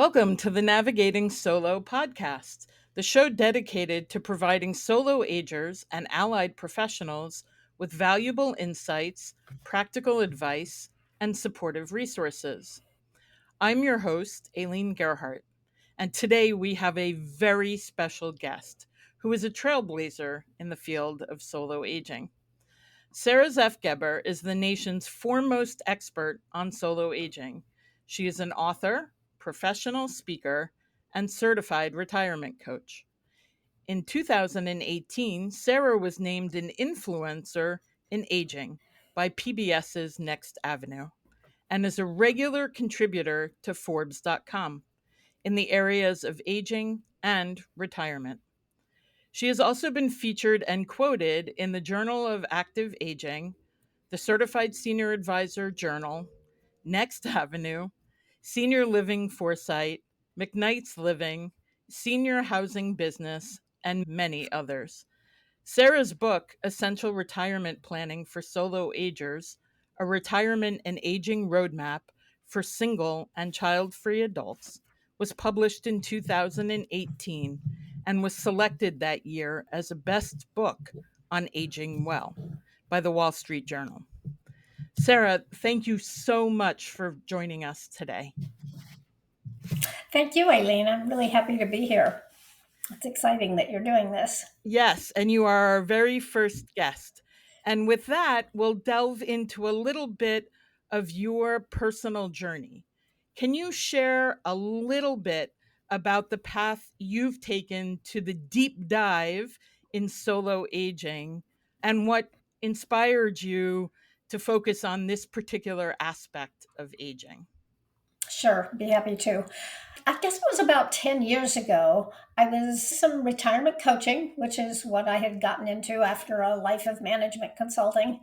Welcome to the Navigating Solo podcast, the show dedicated to providing solo agers and allied professionals with valuable insights, practical advice, and supportive resources. I'm your host, Ailene Gerhart, and today we have a very special guest who is a trailblazer in the field of solo aging. Sara Zeff Geber is the nation's foremost expert on solo aging. She is an author, professional speaker, and certified retirement coach. In 2018, Sara was named an influencer in aging by PBS's Next Avenue and is a regular contributor to Forbes.com in the areas of aging and retirement. She has also been featured and quoted in the Journal of Active Aging, the Certified Senior Advisor Journal, Next Avenue, Senior Living Foresight, McKnight's Living, Senior Housing Business, and many others. Sara's book, Essential Retirement Planning for Solo Agers, a retirement and aging roadmap for single and child free adults, was published in 2018 and was selected that year as a best book on aging well by the Wall Street Journal. Sara, thank you so much for joining us today. Thank you, Ailene. I'm really happy to be here. It's exciting that you're doing this. Yes, and you are our very first guest. And with that, we'll delve into a little bit of your personal journey. Can you share a little bit about the path you've taken to the deep dive in solo aging and what inspired you to focus on this particular aspect of aging? Sure, be happy to. I guess it was about 10 years ago. I was some retirement coaching, which is what I had gotten into after a life of management consulting.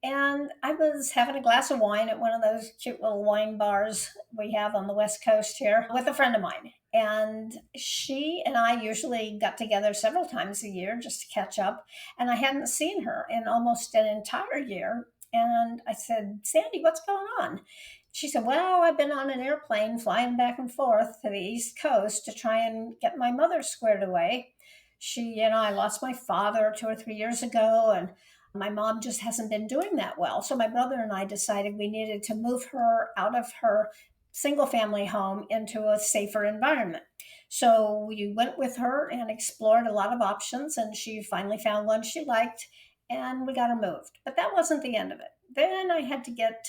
And I was having a glass of wine at one of those cute little wine bars we have on the West Coast here with a friend of mine. And she and I usually got together several times a year just to catch up. And I hadn't seen her in almost an entire year. And I said, Sandy, what's going on? She said, well, I've been on an airplane flying back and forth to the East Coast to try and get my mother squared away. I lost my father 2 or 3 years ago, and my mom just hasn't been doing that well. So my brother and I decided we needed to move her out of her single family home into a safer environment. So we went with her and explored a lot of options, and she finally found one she liked, and we got her moved. But that wasn't the end of it. Then I had to get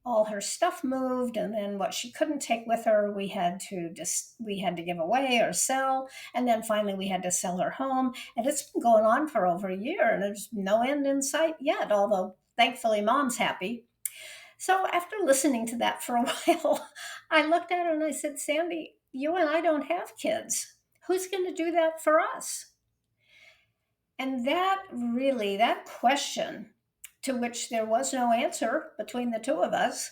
all her stuff moved, and then what she couldn't take with her we had to give away or sell, and then finally we had to sell her home. And it's been going on for over a year, and there's no end in sight yet, although thankfully mom's happy. So after listening to that for a while, I looked at her and I said, Sandy, you and I don't have kids. Who's going to do that for us? And that question, to which there was no answer between the two of us,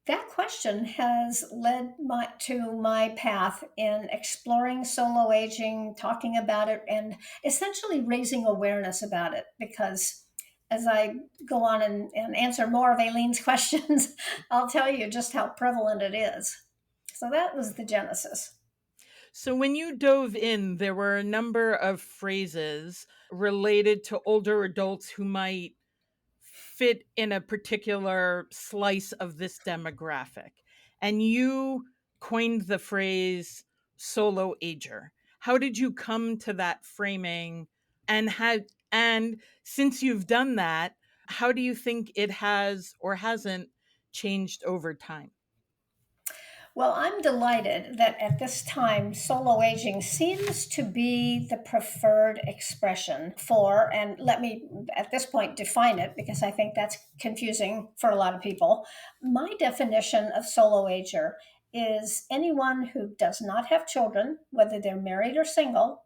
that question has led to my path in exploring solo aging, talking about it, and essentially raising awareness about it. Because as I go on and answer more of Aileen's questions, I'll tell you just how prevalent it is. So that was the genesis. So, when you dove in, there were a number of phrases related to older adults who might fit in a particular slice of this demographic. And you coined the phrase solo ager. How did you come to that framing? And since you've done that, how do you think it has or hasn't changed over time? Well, I'm delighted that at this time, solo aging seems to be the preferred expression for, and let me at this point define it because I think that's confusing for a lot of people. My definition of solo ager is anyone who does not have children, whether they're married or single,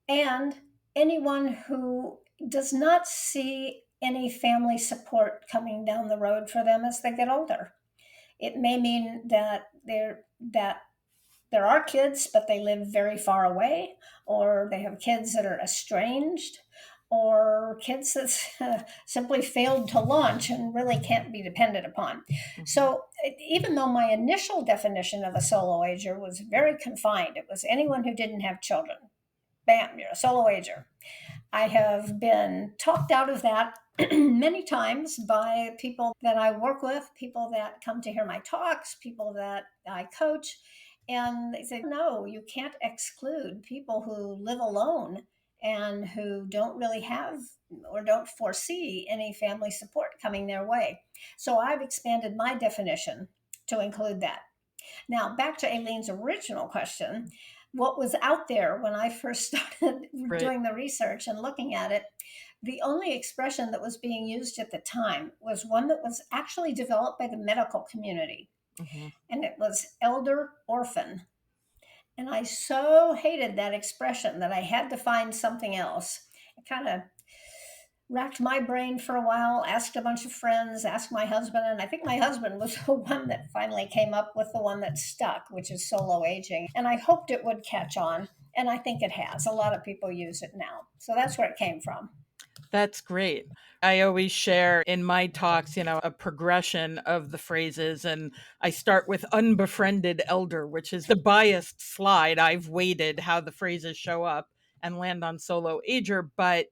and anyone who does not see any family support coming down the road for them as they get older. It may mean that there are kids, but they live very far away, or they have kids that are estranged, or kids that simply failed to launch and really can't be depended upon. Mhm. So, even though my initial definition of a solo ager was very confined, it was anyone who didn't have children. Bam, you're a solo ager. I have been talked out of that many times by people that I work with, people that come to hear my talks, people that I coach. And they say, no, you can't exclude people who live alone and who don't really have or don't foresee any family support coming their way. So I've expanded my definition to include that. Now, back to Aileen's original question, what was out there when I first started Right. doing the research and looking at it, the only expression that was being used at the time was one that was actually developed by the medical community, Mhm. and it was elder orphan. And I so hated that expression that I had to find something else. It kind of racked my brain for a while, asked a bunch of friends, asked my husband, and I think my husband was the one that finally came up with the one that stuck, which is solo aging. And I hoped it would catch on, and I think it has. A lot of people use it now. So that's where it came from. That's great. I always share in my talks, a progression of the phrases, and I start with unbefriended elder, which is the biased slide. I've weighted how the phrases show up and land on solo ager, but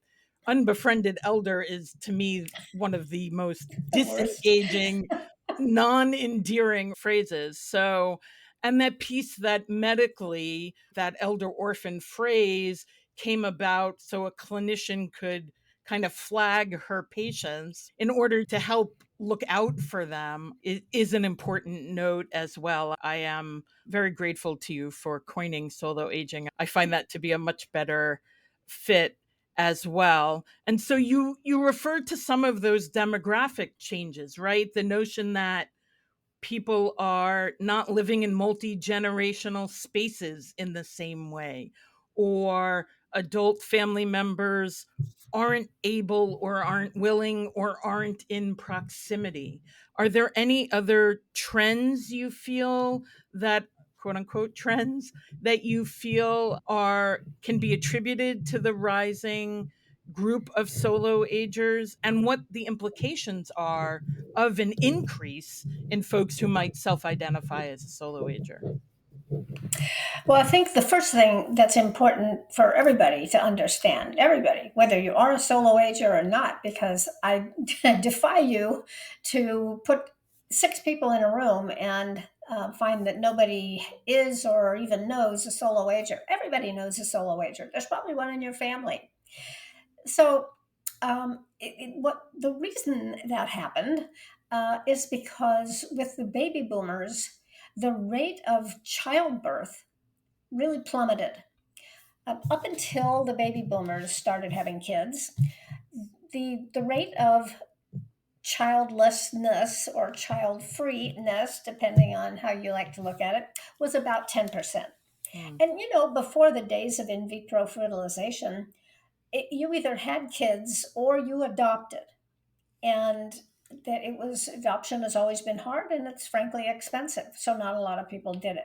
unbefriended elder is to me one of the most The worst. disengaging, non endearing phrases. So, and that piece that medically, that elder orphan phrase came about so a clinician could kind of flag her patients in order to help look out for them is an important note as well. I am very grateful to you for coining solo aging. I find that to be a much better fit as well. And so you referred to some of those demographic changes, right? The notion that people are not living in multi-generational spaces in the same way, or adult family members aren't able or aren't willing or aren't in proximity. Are there any other trends you feel that, quote unquote, trends that you feel are can be attributed to the rising group of solo agers, and what the implications are of an increase in folks who might self identify as a solo ager? Well, I think the first thing that's important for everybody to understand, everybody, whether you are a solo ager or not, because I defy you to put six people in a room and find that nobody is or even knows a solo ager. Everybody knows a solo ager. There's probably one in your family. So, what the reason that happened is because with the baby boomers, the rate of childbirth really plummeted. Up until the baby boomers started having kids, the rate of childlessness or child freeness, depending on how you like to look at it, was about 10%. Hmm. And before the days of in vitro fertilization, you either had kids or you adopted. And that it was adoption has always been hard and it's frankly expensive. So not a lot of people did it.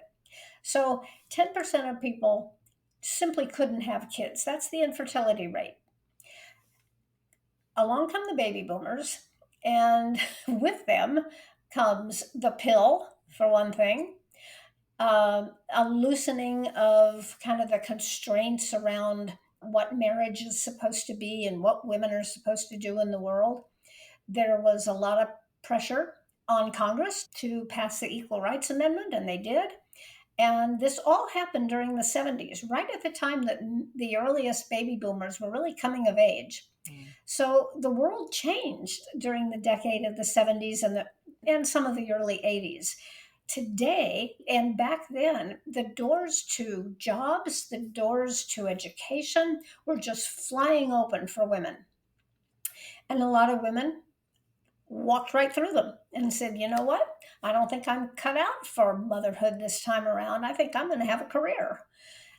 So 10% of people simply couldn't have kids. That's the infertility rate. Along come the baby boomers, and with them comes the pill, for one thing, a loosening of kind of the constraints around what marriage is supposed to be and what women are supposed to do in the world. There was a lot of pressure on Congress to pass the Equal Rights Amendment, and they did. And this all happened during the 70s, right at the time that the earliest baby boomers were really coming of age. Hmm. So the world changed during the decade of the 70s and some of the early 80s. Today and back then, the doors to jobs, the doors to education were just flying open for women. And a lot of women walked right through them and said, you know what? I don't think I'm cut out for motherhood this time around. I think I'm going to have a career.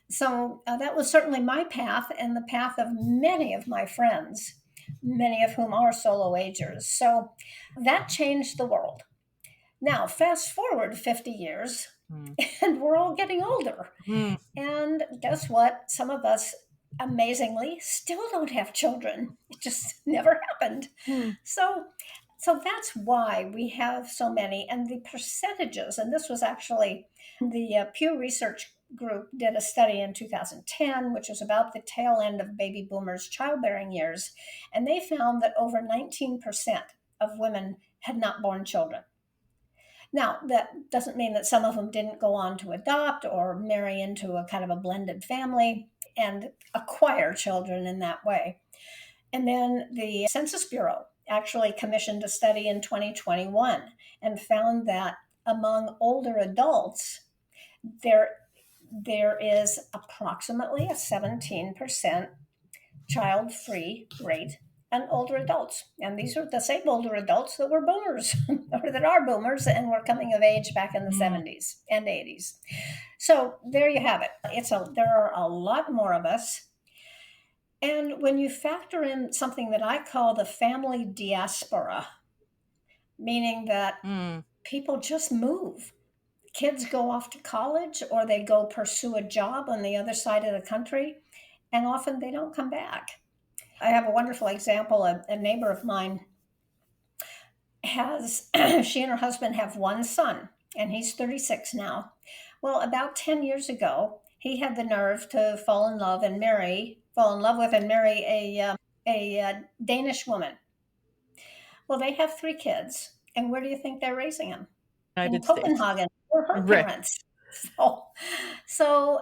So that was certainly my path and the path of many of my friends, many of whom are solo agers. So that changed the world. Now, fast forward 50 years, Hmm. and we're all getting older. Hmm. And guess what? Some of us amazingly still don't have children. It just never happened. Hmm. So so that's why we have so many, and the percentages, and this was actually the Pew Research Group did a study in 2010, which was about the tail end of baby boomers' childbearing years, and they found that over 19% of women had not born children. Now, that doesn't mean that some of them didn't go on to adopt or marry into a kind of a blended family and acquire children in that way. And then the Census Bureau actually commissioned a study in 2021 and found that among older adults, there there is approximately a 17% child free rate and older adults. And these are the same older adults that were boomers or that are boomers and were coming of age back in the Hmm. 70s and 80s. So there you have it. There are a lot more of us. And when you factor in something that I call the family diaspora, meaning that Hmm. people just move. Kids go off to college or they go pursue a job on the other side of the country, and often they don't come back. I have a wonderful example. A neighbor of mine has, she and her husband have one son, and he's 36 now. Well, about 10 years ago, he had the nerve to fall in love with and marry a Danish woman. Well, they have three kids. And where do you think they're raising them? In United States. Copenhagen, where her Right. parents. So, so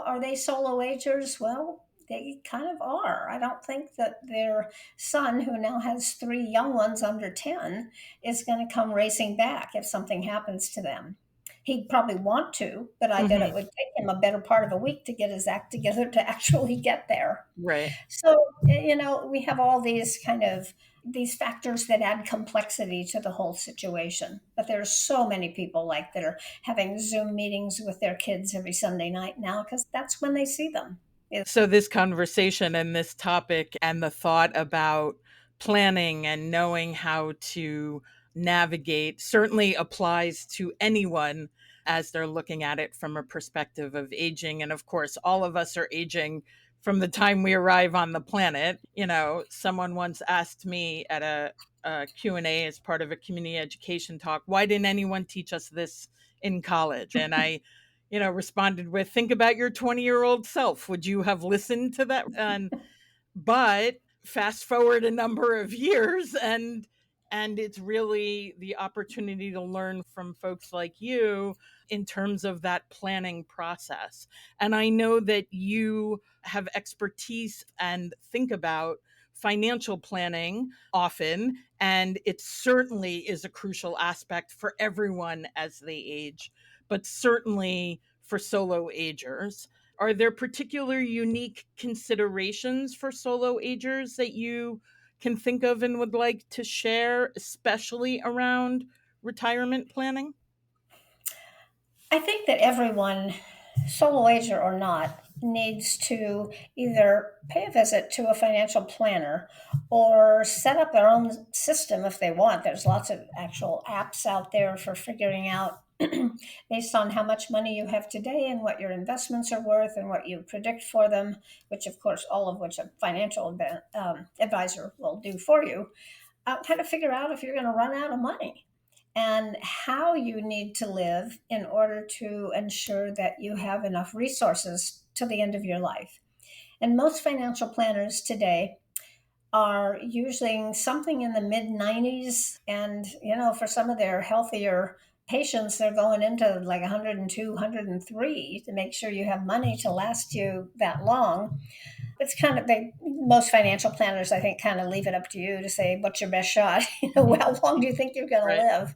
are they solo agers? Well, they kind of are. I don't think that their son, who now has three young ones under 10, is going to come racing back if something happens to them. He'd probably want to, but I bet it Hmm. would take him a better part of a week to get his act together to actually get there. Right. So, we have all these kind of these factors that add complexity to the whole situation. But there's so many people like that are having Zoom meetings with their kids every Sunday night now because that's when they see them. So, this conversation and this topic and the thought about planning and knowing how to navigate certainly applies to anyone as they're looking at it from a perspective of aging. And of course, all of us are aging from the time we arrive on the planet. Someone once asked me at a Q&A as part of a community education talk, why didn't anyone teach us this in college? And I responded with, think about your 20-year-old self. Would you have listened to that? But fast forward a number of years, and it's really the opportunity to learn from folks like you in terms of that planning process. And I know that you have expertise and think about financial planning often, and it certainly is a crucial aspect for everyone as they age, but certainly for solo agers. Are there particular unique considerations for solo agers that you can think of and would like to share, especially around retirement planning? I think that everyone, solo ager or not, needs to either pay a visit to a financial planner or set up their own system if they want. There's lots of actual apps out there for figuring out based on how much money you have today and what your investments are worth and what you predict for them, which, of course, all of which a financial advisor will do for you. Kind of figure out if you're going to run out of money and how you need to live in order to ensure that you have enough resources till the end of your life. And most financial planners today are using something in the mid 90s. And, for some of their healthier patients, they're going into like 102, 103 to make sure you have money to last you that long. It's kind of most financial planners, I think, kind of leave it up to you to say, what's your best shot? Mhm. How long do you think you're going to Right. live?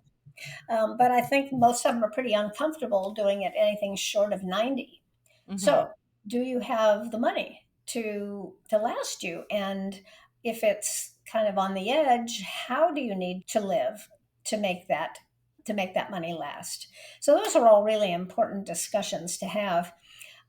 But I think most of them are pretty uncomfortable doing it anything short of 90. Hmm. So, do you have the money to last you? And if it's kind of on the edge, how do you need to live to make that money last? So those are all really important discussions to have,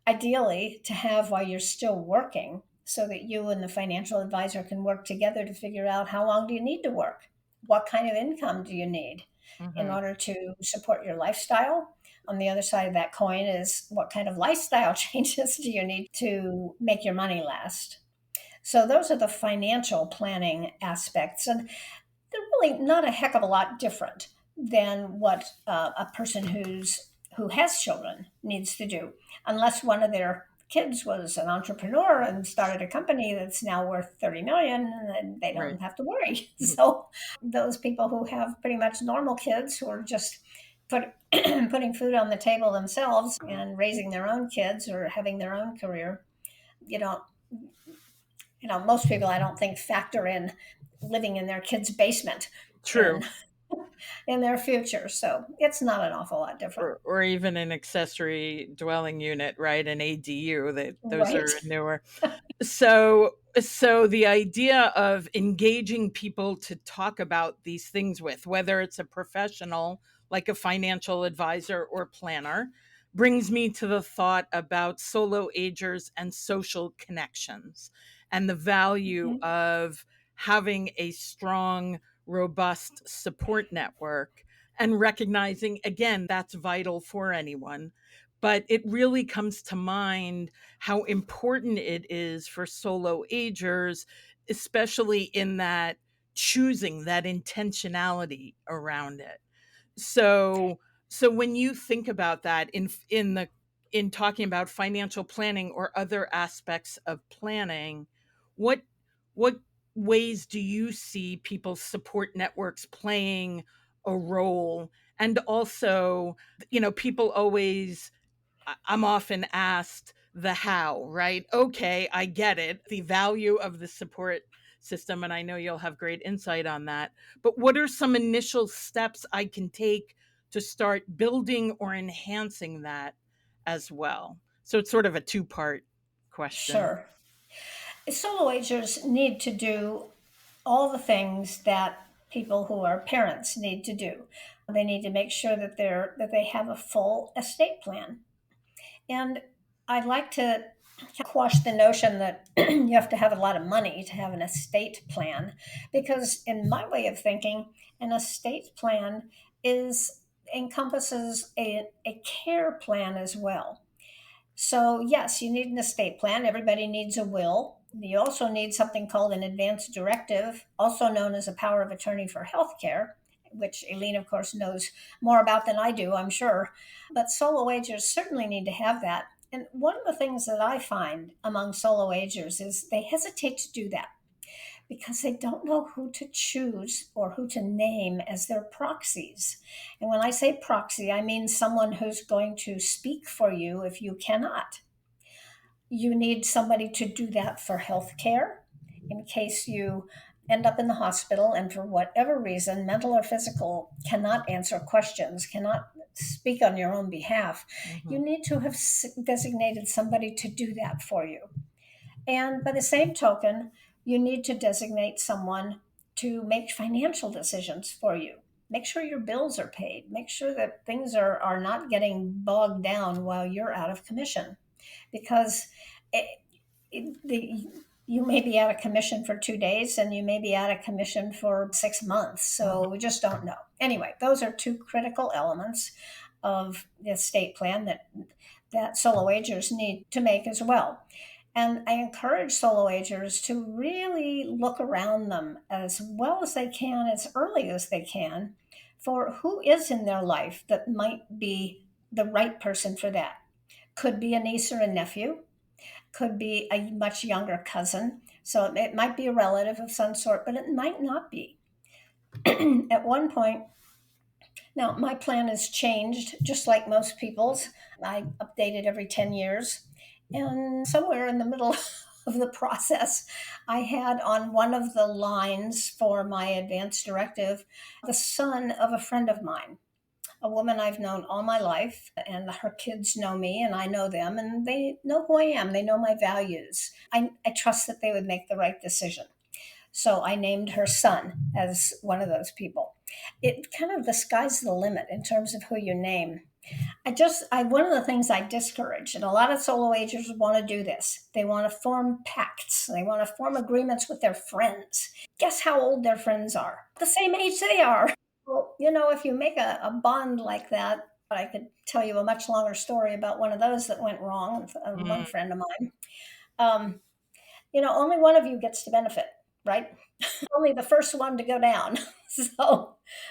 ideally to have while you're still working, so that you and the financial advisor can work together to figure out how long do you need to work? What kind of income do you need in Hmm. order to support your lifestyle? On the other side of that coin is what kind of lifestyle changes do you need to make your money last? So those are the financial planning aspects, and they're really not a heck of a lot different than what a person who has children needs to do, unless one of their kids was an entrepreneur and started a company that's now worth 30 million, and then they Right. don't have to worry. Mhm. So those people who have pretty much normal kids who are just putting food on the table themselves and raising their own kids or having their own career, you know, most people I don't think factor in living in their kid's basement True. in in their future. So it's not an awful lot different. Or even an accessory dwelling unit, right? An ADU, that those Right. are newer. So the idea of engaging people to talk about these things with, whether it's a professional like a financial advisor or planner, brings me to the thought about solo agers and social connections and the value Okay. of having a strong, robust support network, and recognizing again that's vital for anyone. But it really comes to mind how important it is for solo agers, especially in that choosing, that intentionality around it. So so when you think about that in talking about financial planning or other aspects of planning, what what ways do you see people's support networks playing a role? And also, people always, I'm often asked the how, right? Okay, I get it, the value of the support system, and I know you'll have great insight on that. But what are some initial steps I can take to start building or enhancing that as well? So it's sort of a two-part question. Sure. Solo agers need to do all the things that people who are parents need to do. They need to make sure that they have a full estate plan. And I'd like to quash the notion that you have to have a lot of money to have an estate plan, because in my way of thinking, an estate plan is encompasses a care plan as well. So, yes, you need an estate plan. Everybody needs a will. You also need something called an advance directive, also known as a power of attorney for healthcare, which Ailene, of course, knows more about than I do, I'm sure. But solo agers certainly need to have that. And one of the things that I find among solo agers is they hesitate to do that because they don't know who to choose or who to name as their proxies. And when I say proxy, I mean someone who's going to speak for you if you cannot. You need somebody to do that for health care in case you end up in the hospital and for whatever reason, mental or physical, cannot answer questions, cannot speak on your own behalf. You Mhm. need to have designated somebody to do that for you. And by the same token, you need to designate someone to make financial decisions for you. Make sure your bills are paid. Make sure that things are not getting bogged down while you're out of commission. Because it, you may be out of commission for 2 days and you may be out of commission for 6 months. So we just don't know. Anyway, those are two critical elements of the estate plan that solo agers need to make as well. And I encourage solo agers to really look around them as well as they can, as early as they can, for who is in their life that might be the right person for that. Could be a niece or a nephew, could be a much younger cousin. So it might be a relative of some sort, but it might not be. At one point, now my plan has changed just like most people's. I update it every 10 years. And somewhere in the middle of the process, I had on one of the lines for my advance directive the son of a friend of mine, a woman I've known all my life, and her kids know me, and I know them, and they know who I am. They know my values. I trust that they would make the right decision. So I named her son as one of those people. It kind of, the sky's the limit in terms of who you name. One of the things I discourage, and a lot of solo agers want to do this, they want to form pacts, they want to form agreements with their friends. Guess how old their friends are? The same age they are. Well, if you make a bond like that, I could tell you a much longer story about one of those that went wrong, one Mm, friend of mine. Um, only one of you gets to benefit, right? Only the first one to go down.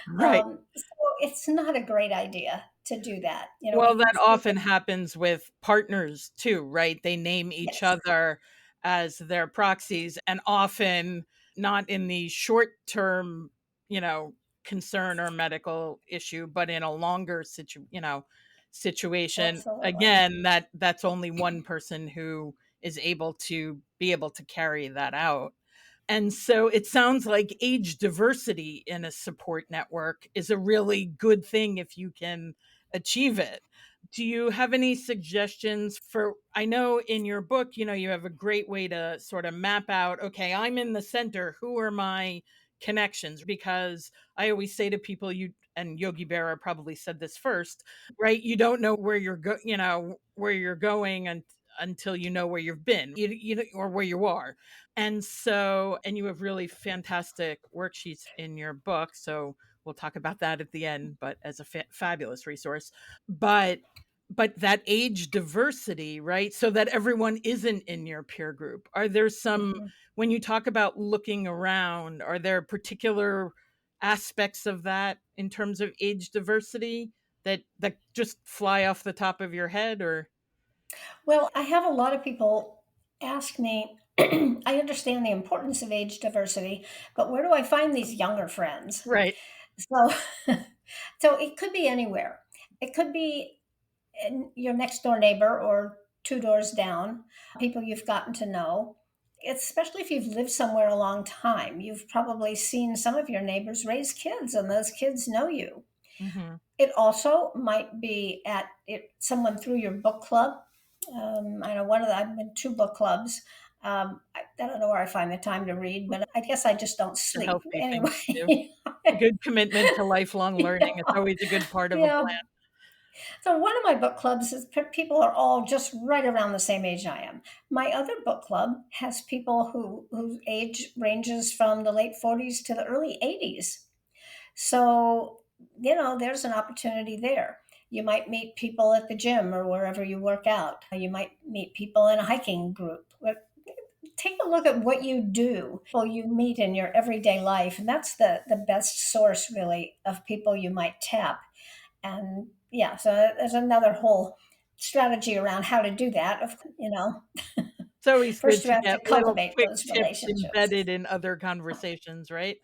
right. So it's not a great idea to do that. Well, that We often can, happens with partners too, right? They name each yes, other as their proxies, and often not in the short term, you know, concern or medical issue, but in a longer situation. absolutely. Again, that's only one person who is able to carry that out. And so it sounds like age diversity in a support network is a really good thing if you can achieve it. Do you have any suggestions for? I know in your book, you have a great way to sort of map out, okay, I'm in the center. Who are my connections? Because I always say to people, and Yogi Berra probably said this first, right? You don't know where you're going until you know where you've been, or where you are. And you have really fantastic worksheets in your book. So we'll talk about that at the end, but as a fabulous resource. But that age diversity, right? So that everyone isn't in your peer group. Are there some, Mhm. when you talk about looking around, are there particular aspects of that in terms of age diversity that just fly off the top of your head, or? Well, I have a lot of people ask me, I understand the importance of age diversity, but where do I find these younger friends? Right. So, so it could be anywhere. It could be in your next door neighbor or two doors down, people you've gotten to know. Especially if you've lived somewhere a long time, you've probably seen some of your neighbors raise kids, and those kids know you. Hmm. It also might be someone through your book club. I know I've been two book clubs. I don't know where I find the time to read, but I guess I just don't It's a sleep healthy thing to do. anyway. A good commitment to lifelong learning. It's Yeah, always a good part of a yeah. plan. So one of my book clubs is people are all just right around the same age I am. My other book club has people whose age ranges from the late 40s to the early 80s. So, there's an opportunity there. You might meet people at the gym or wherever you work out. You might meet people in a hiking group. But take a look at what you do, people you meet in your everyday life. And that's the best source, really, of people you might tap. And yeah, so there's another whole strategy around how to do that. It's always good First you to have get to little cultivate quick those tips relationships. embedded in other conversations, right?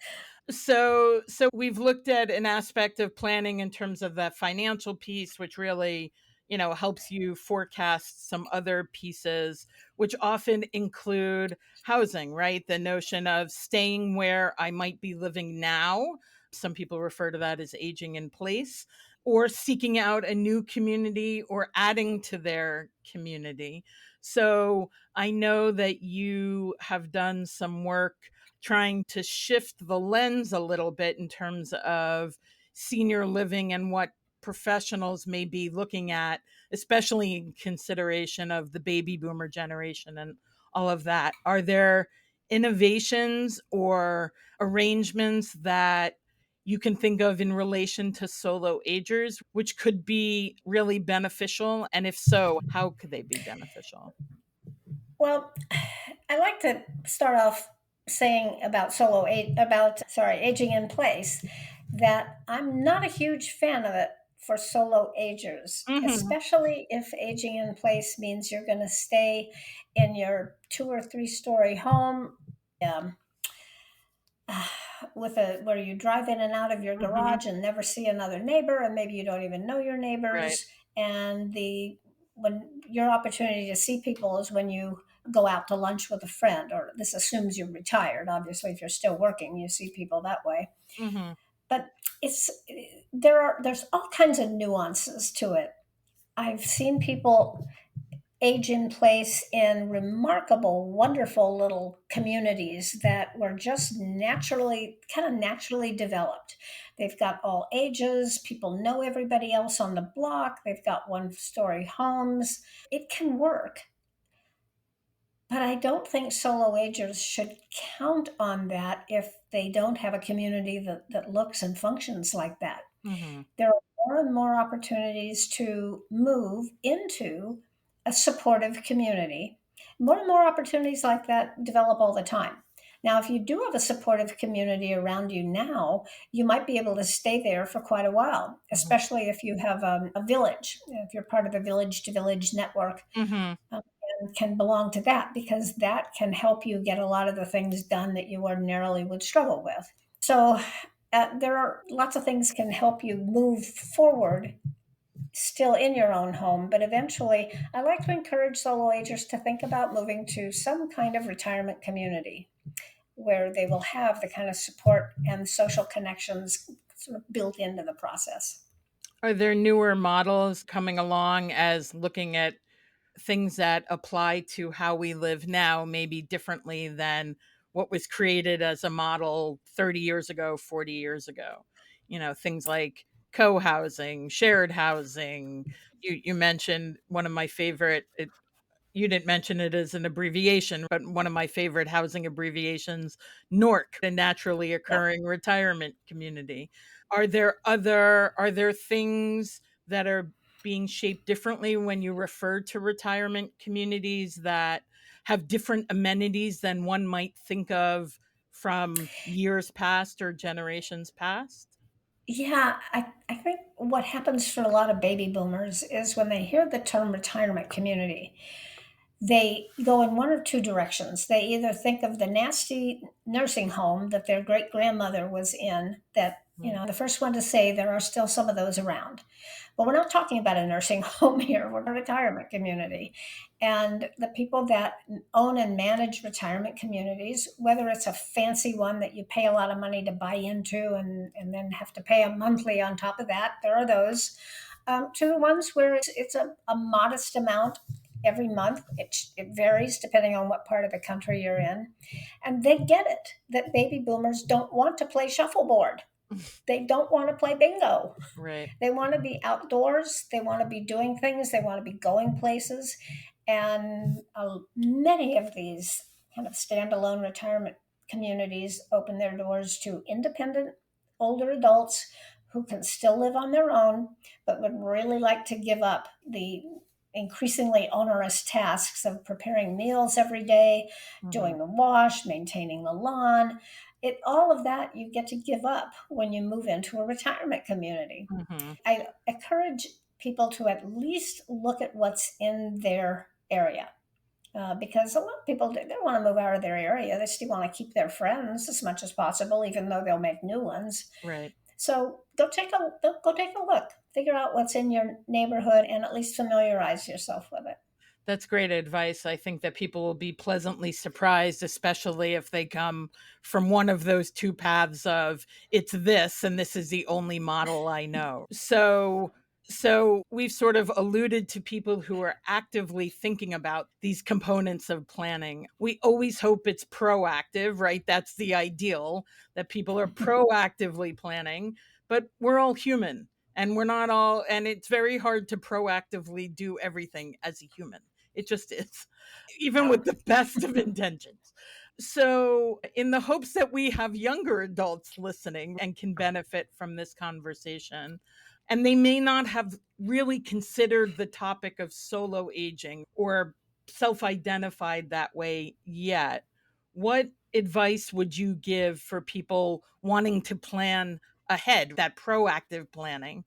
So we've looked at an aspect of planning in terms of the financial piece, which really, helps you forecast some other pieces, which often include housing, right? The notion of staying where I might be living now. Some people refer to that as aging in place, or seeking out a new community or adding to their community. So I know that you have done some work trying to shift the lens a little bit in terms of senior living and what professionals may be looking at, especially in consideration of the baby boomer generation and all of that. Are there innovations or arrangements that you can think of in relation to solo agers, which could be really beneficial? And if so, how could they be beneficial? Well, I like to start off saying about aging in place, that I'm not a huge fan of it for solo agers, Hmm. especially if aging in place means you're going to stay in your 2 or 3 story home. Um, with a where you drive in and out of your Hmm. garage and never see another neighbor, and maybe you don't even know your Right. neighbors, and the when your opportunity to see people is when you go out to lunch with a friend, or this assumes you're retired. Obviously, if you're still working, you see people that way. Hmm. But it's there's all kinds of nuances to it. I've seen people age in place in remarkable, wonderful little communities that were just naturally developed. They've got all ages, people know everybody else on the block, they've got 1 story homes. It can work. But I don't think solo agers should count on that if they don't have a community that looks and functions like that. Hmm. There are more and more opportunities to move into a supportive community. More and more opportunities like that develop all the time. Now, if you do have a supportive community around you now, you might be able to stay there for quite a while, Mhm. especially if you have a village, if you're part of a village to village network, Mhm. um, and can belong to that, because that can help you get a lot of the things done that you ordinarily would struggle with. So, there are lots of things can help you move forward still in your own home, but eventually I like to encourage solo agers to think about moving to some kind of retirement community where they will have the kind of support and social connections sort of built into the process. Are there newer models coming along as looking at things that apply to how we live now, maybe differently than what was created as a model 30 years ago, 40 years ago? Things like co housing, shared housing. You mentioned one of my favorite, you didn't mention it as an abbreviation, but one of my favorite housing abbreviations, NORC, a naturally Yeah. occurring retirement community. Are there things that are being shaped differently when you refer to retirement communities that have different amenities than one might think of from years past or generations past? Yeah, I think what happens for a lot of baby boomers is when they hear the term retirement community, they go in one or two directions. They either think of the nasty nursing home that their great grandmother was in, that, Mm. the first one to say there are still some of those around. But we're not talking about a nursing home here, we're a retirement community. And the people that own and manage retirement communities, whether it's a fancy one that you pay a lot of money to buy into and then have to pay a monthly on top of that, there are those, to the ones where it's a modest amount every month. It varies depending on what part of the country you're in. And they get it that baby boomers don't want to play shuffleboard. They don't want to play bingo. Right. They want to be outdoors. They want to be doing things. They want to be going places. And many of these kind of standalone retirement communities open their doors to independent older adults who can still live on their own, but would really like to give up the increasingly onerous tasks of preparing meals every day, Mhm. doing the wash, maintaining the lawn. All of that you get to give up when you move into a retirement community. Mhm. I encourage people to at least look at what's in their area. Because a lot of people they don't want to move out of their area. They still want to keep their friends as much as possible, even though they'll make new ones. Right. So go take a look. Figure out what's in your neighborhood and at least familiarize yourself with it. That's great advice. I think that people will be pleasantly surprised, especially if they come from one of those two paths of it's this and this is the only model I know. So we've sort of alluded to people who are actively thinking about these components of planning. We always hope it's proactive, right? That's the ideal, that people are proactively planning, but we're all human and we're not all, and it's very hard to proactively do everything as a human. It just is, even Yeah. with the best of intentions. So, in the hopes that we have younger adults listening and can benefit from this conversation, and they may not have really considered the topic of solo aging or self identified that way yet, what advice would you give for people wanting to plan ahead, that proactive planning?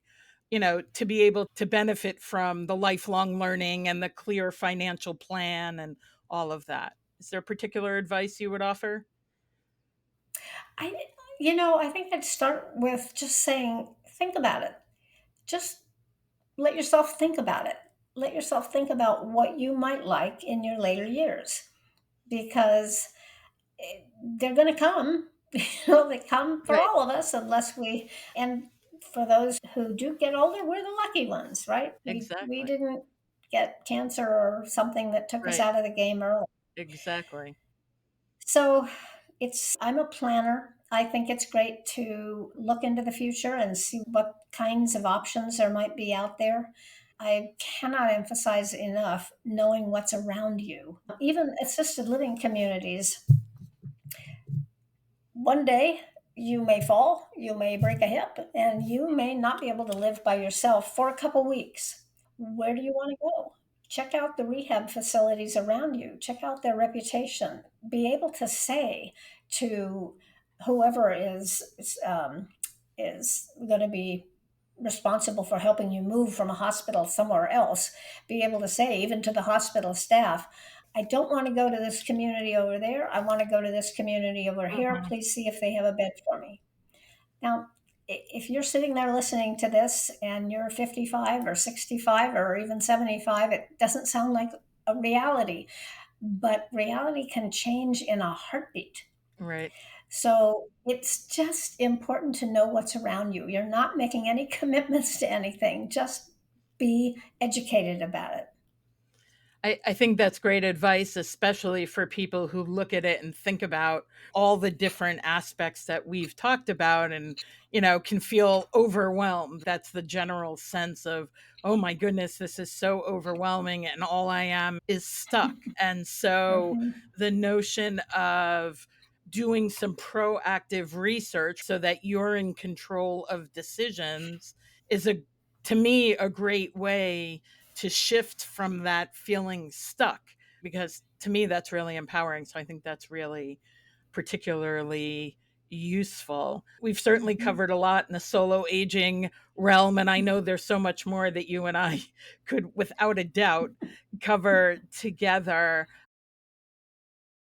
To be able to benefit from the lifelong learning and the clear financial plan and all of that. Is there particular advice you would offer? I I think I'd start with just saying, think about it. Just let yourself think about it. Let yourself think about what you might like in your later years, because they're going to come. They come for Right. all of us unless we. And for those who do get older, we're the lucky ones, right? We Exactly. didn't get cancer or something that took us Right. out of the game early. Exactly. So I'm a planner. I think it's great to look into the future and see what kinds of options there might be out there. I cannot emphasize enough knowing what's around you. Even assisted living communities, one day you may fall, you may break a hip, and you may not be able to live by yourself for a couple weeks. Where do you want to go? Check out the rehab facilities around you, check out their reputation. Be able to say to whoever is going to be responsible for helping you move from a hospital somewhere else, be able to say, even to the hospital staff, I don't want to go to this community over there. I want to go to this community over here. Mhm. Please see if they have a bed for me. Now, if you're sitting there listening to this and you're 55 or 65 or even 75, it doesn't sound like a reality, but reality can change in a heartbeat. Right. So it's just important to know what's around you. You're not making any commitments to anything, just be educated about it. I think that's great advice, especially for people who look at it and think about all the different aspects that we've talked about and, can feel overwhelmed. That's the general sense of, oh my goodness, this is so overwhelming and all I am is stuck. And so Mhm. the notion of doing some proactive research so that you're in control of decisions is to me, a great way to shift from that feeling stuck, because to me that's really empowering. So I think that's really particularly useful. We've certainly Mhm. covered a lot in the solo aging realm, and I know there's so much more that you and I could without a doubt cover together.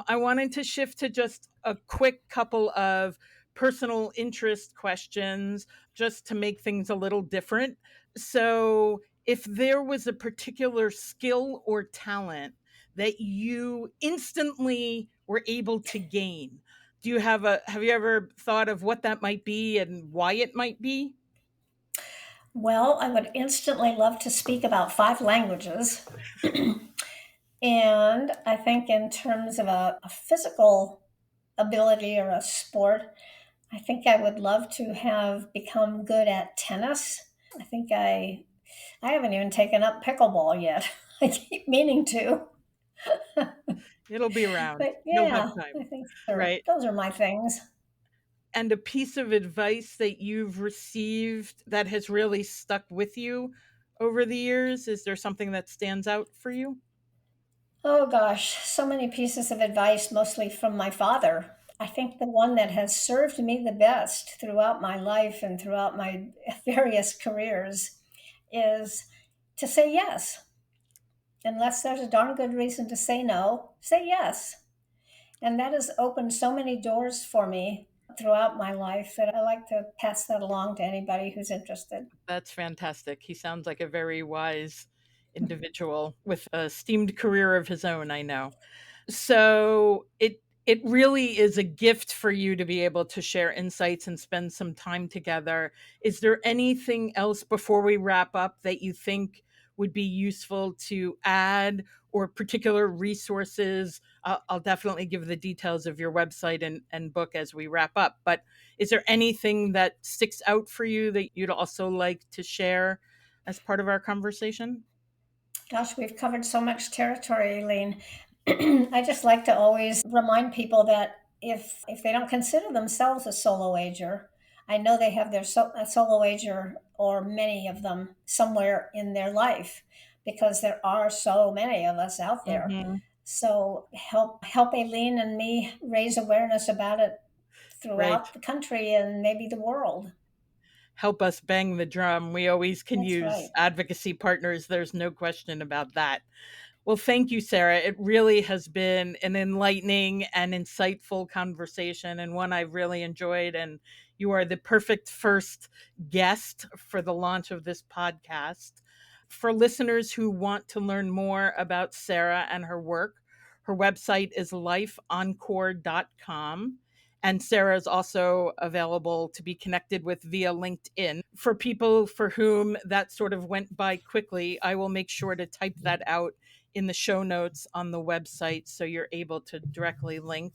I wanted to shift to just a quick couple of personal interest questions just to make things a little different. So, if there was a particular skill or talent that you instantly were able to gain, have you ever thought of what that might be and why it might be? Well, I would instantly love to speak about five languages. And I think, in terms of a physical ability or a sport, I think I would love to have become good at tennis. I think I haven't even taken up pickleball yet. I keep meaning to. It'll be around. But You'll have yeah, I time, think right? those are my things. And a piece of advice that you've received that has really stuck with you over the years? Is there something that stands out for you? Oh gosh, so many pieces of advice, mostly from my father. I think the one that has served me the best throughout my life and throughout my various careers is to say yes. Unless there's a darn good reason to say no, say yes. And that has opened so many doors for me throughout my life that I like to pass that along to anybody who's interested. That's fantastic. He sounds like a very wise individual with a esteemed career of his own, I know. So it really is a gift for you to be able to share insights and spend some time together. Is there anything else before we wrap up that you think would be useful to add, or particular resources? I'll definitely give the details of your website and book as we wrap up. But is there anything that sticks out for you that you'd also like to share as part of our conversation? Gosh, we've covered so much territory, Ailene. I just like to always remind people that if they don't consider themselves a solo ager, I know they have a solo ager, or many of them, somewhere in their life, because there are so many of us out there. Hmm. So help Ailene and me raise awareness about it Great. throughout the country and maybe the world. Help us bang the drum. We always can That's right. use advocacy partners. There's no question about that. Well, thank you, Sarah. It really has been an enlightening and insightful conversation, and one I've really enjoyed. And you are the perfect first guest for the launch of this podcast. For listeners who want to learn more about Sarah and her work, her website is lifeencore.com. And Sarah is also available to be connected with via LinkedIn. For people for whom that sort of went by quickly, I will make sure to type that out in the show notes on the website so you're able to directly link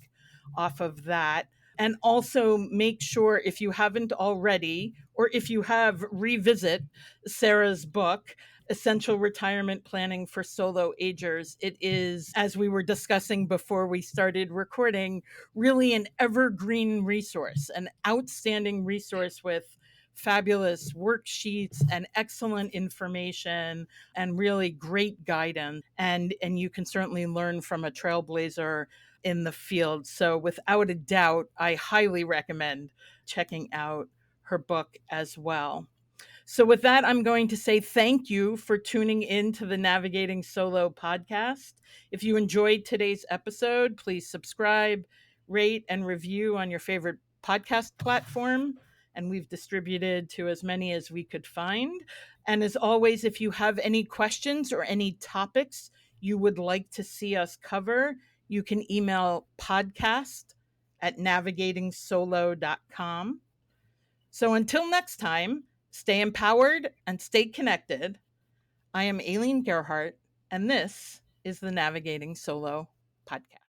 off of that. And also make sure, if you haven't already, or if you have, revisit Sarah's book. essential retirement planning for solo agers. It is, as we were discussing before we started recording, really an evergreen resource, an outstanding resource with fabulous worksheets and excellent information and really great guidance. And you can certainly learn from a trailblazer in the field. So without a doubt, I highly recommend checking out her book as well. So, with that, I'm going to say thank you for tuning in to the Navigating Solo podcast. If you enjoyed today's episode, please subscribe, rate, and review on your favorite podcast platform. And we've distributed to as many as we could find. And as always, if you have any questions or any topics you would like to see us cover, you can email podcast@navigatingsolo.com. So until next time, stay empowered and stay connected. I am Ailene Gerhart, and this is the Navigating Solo podcast.